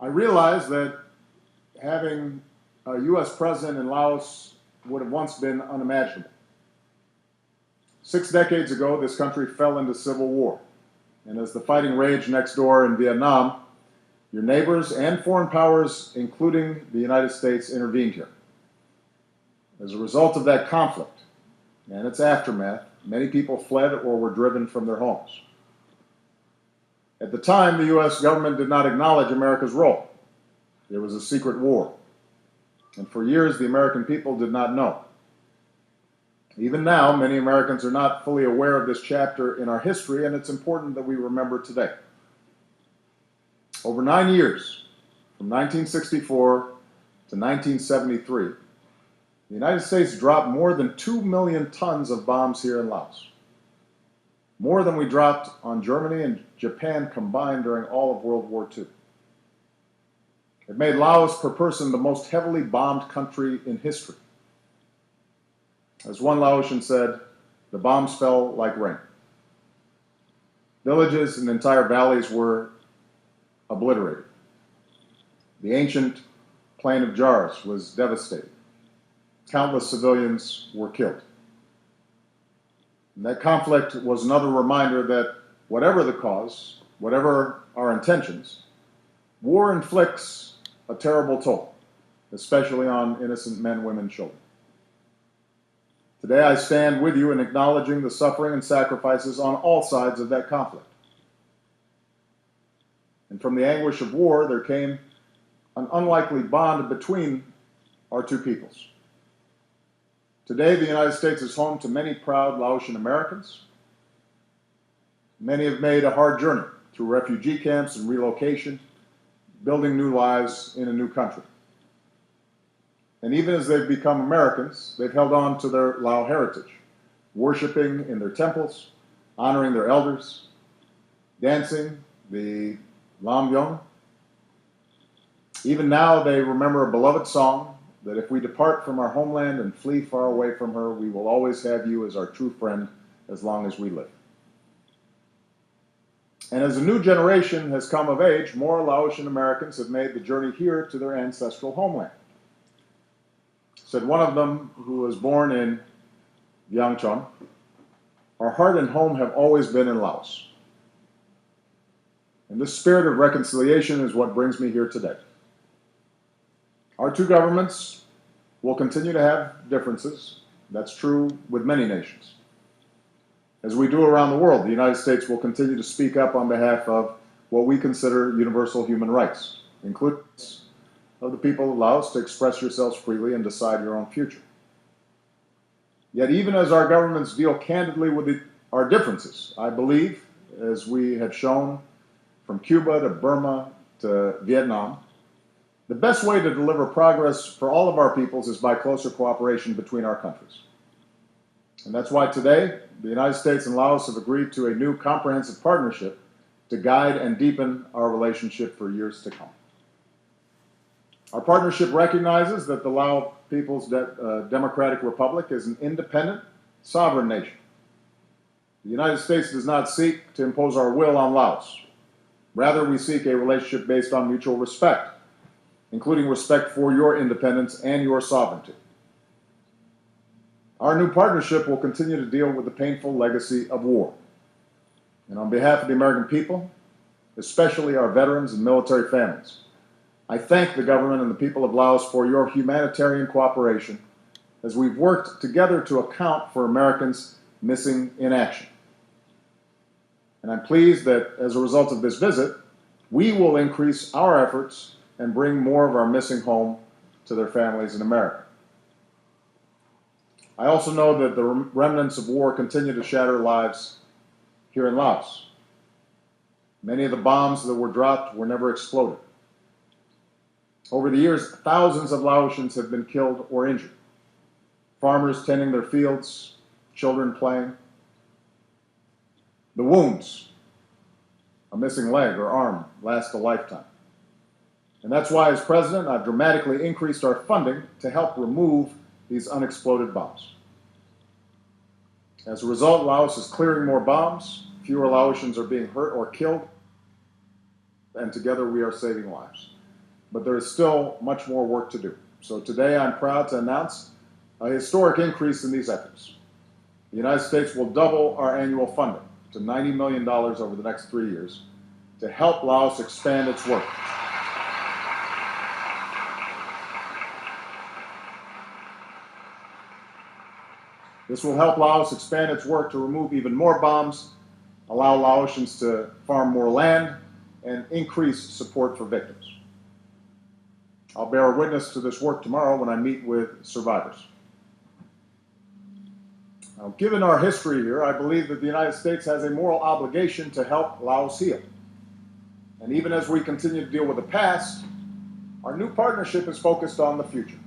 I realize that having a U.S. president in Laos would have once been unimaginable. 6 decades ago, this country fell into civil war. And as the fighting raged next door in Vietnam, your neighbors and foreign powers, including the United States, intervened here. As a result of that conflict and its aftermath, many people fled or were driven from their homes. At the time, the U.S. government did not acknowledge America's role. It was a secret war. And for years, the American people did not know. Even now, many Americans are not fully aware of this chapter in our history, and it's important that we remember today. Over 9 years, from 1964 to 1973, the United States dropped more than 2 million tons of bombs here in Laos. More than we dropped on Germany and Japan combined during all of World War II. It made Laos per person the most heavily bombed country in history. As one Laotian said, the bombs fell like rain. Villages and entire valleys were obliterated. The ancient plain of jars was devastated. Countless civilians were killed. And that conflict was another reminder that whatever the cause, whatever our intentions, war inflicts a terrible toll, especially on innocent men, women, children. Today I stand with you in acknowledging the suffering and sacrifices on all sides of that conflict. And from the anguish of war, there came an unlikely bond between our two peoples. Today, the United States is home to many proud Laotian Americans. Many have made a hard journey through refugee camps and relocation, building new lives in a new country. And even as they've become Americans, they've held on to their Lao heritage, worshiping in their temples, honoring their elders, dancing the Lam Yong. Even now, they remember a beloved song that if we depart from our homeland and flee far away from her, we will always have you as our true friend as long as we live. And as a new generation has come of age, more Laotian Americans have made the journey here to their ancestral homeland. Said one of them, who was born in Vientiane, our heart and home have always been in Laos. And this spirit of reconciliation is what brings me here today. Our two governments will continue to have differences. That's true with many nations. As we do around the world, the United States will continue to speak up on behalf of what we consider universal human rights, including of the people of Laos to express yourselves freely and decide your own future. Yet even as our governments deal candidly with our differences, I believe, as we have shown from Cuba to Burma to Vietnam, the best way to deliver progress for all of our peoples is by closer cooperation between our countries. And that's why today, the United States and Laos have agreed to a new comprehensive partnership to guide and deepen our relationship for years to come. Our partnership recognizes that the Lao People's Democratic Republic is an independent, sovereign nation. The United States does not seek to impose our will on Laos. Rather, we seek a relationship based on mutual respect, including respect for your independence and your sovereignty. Our new partnership will continue to deal with the painful legacy of war. And on behalf of the American people, especially our veterans and military families, I thank the government and the people of Laos for your humanitarian cooperation as we've worked together to account for Americans missing in action. And I'm pleased that as a result of this visit, we will increase our efforts and bring more of our missing home to their families in America. I also know that the remnants of war continue to shatter lives here in Laos. Many of the bombs that were dropped were never exploded. Over the years, thousands of Laotians have been killed or injured. Farmers tending their fields, children playing. The wounds, a missing leg or arm, last a lifetime. And that's why, as president, I've dramatically increased our funding to help remove these unexploded bombs. As a result, Laos is clearing more bombs, fewer Laotians are being hurt or killed, and together we are saving lives. but there is still much more work to do. So today I'm proud to announce a historic increase in these efforts. The United States will double our annual funding to $90 million over the next 3 years to help Laos expand its work. This will help Laos expand its work to remove even more bombs, allow Laotians to farm more land, and increase support for victims. I'll bear witness to this work tomorrow when I meet with survivors. Now, given our history here, I believe that the United States has a moral obligation to help Laos heal. And even as we continue to deal with the past, our new partnership is focused on the future.